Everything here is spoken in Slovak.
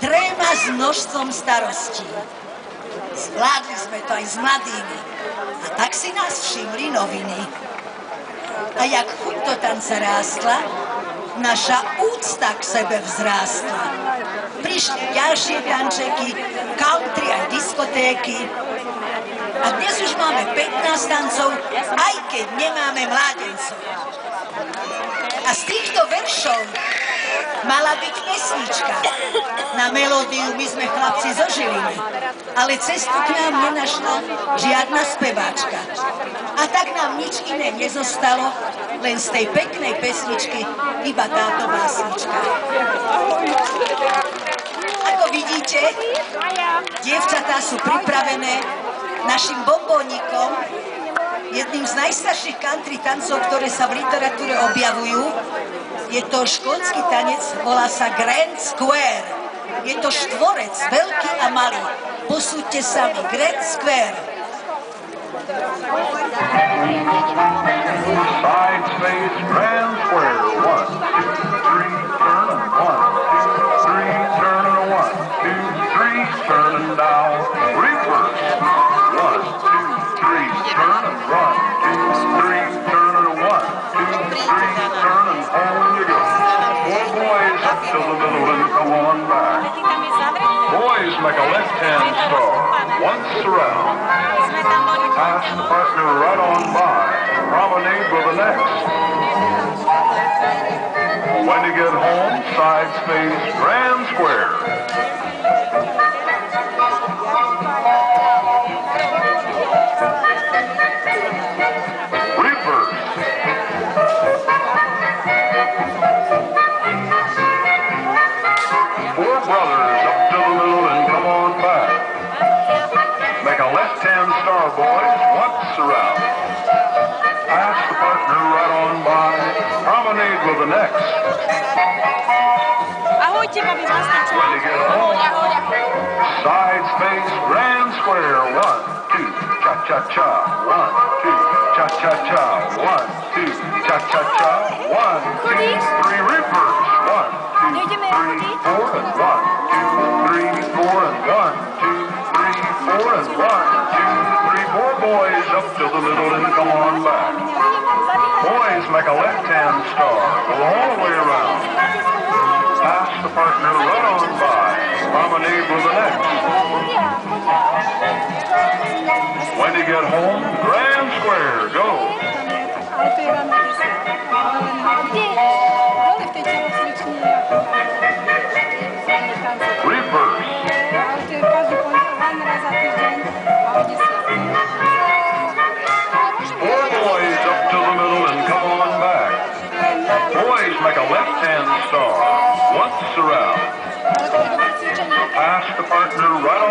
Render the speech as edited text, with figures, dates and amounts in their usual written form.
3 s množstvom starostí. Zvládli sme to aj s mladými. A tak si nás všimli noviny. A jak chuť do tanca rástla, naša úcta k sebe vzrástla. Prišli ďalšie tančeky, country aj diskotéky. A dnes už máme 15 tancov, aj keď nemáme mládencov. A z týchto veršov mala byť pesnička. Na melódiu my sme chlapci zo Žiliny, ale cestu k nám nenašla žiadna speváčka. A tak nám nič iné nezostalo, len z tej peknej pesničky iba táto básnička. Ako vidíte, dievčatá sú pripravené našim bombónikom, jedným z najstarších country tancov, ktoré sa v literatúre objavujú. Je to škótsky tanec, volá sa Grand Square. Je to štvorec, veľký a malý. Posúďte sami, Grand Square. Side space, Grand Square. 1, 2, 3, turn, 1, 2, 3, turn, and 1, 2, 3, turn and down. Reverse. 1, 2, 3, turn and 1, 2, 3, turn and 1, 2, 3, turn and home you go. 4 boys up to the middle and come on back. Boys make a left-hand star once around. Pass the partner right on by. Promenade with the next. When you get home, side space, Grand Square. Reverse. 4 brothers up to the middle and come on back. Make a left-hand star, boys, once around. Pass the partner right on by. Promenade with the next. Ahojte, babi, vlastne. When you get home, side space, Grand Square. 1, 2, cha-cha-cha. 1, 2, cha-cha-cha. 1, 2, cha-cha-cha. 1, 2, 3, reverse. 1, 2, 3, 4, and 1, 2, 3, 4, and 1, 2, 3, 4, and 1, 2, 3, 4 boys up to the middle and come on back. Boys make a left-hand star, go all the way around. Pass the partner right on by. Promenade with the next. When you get home, Grand Square, go. Reverse. 4 boys up to the middle and come on back. Boys make a left-hand star once around. Pass the partner right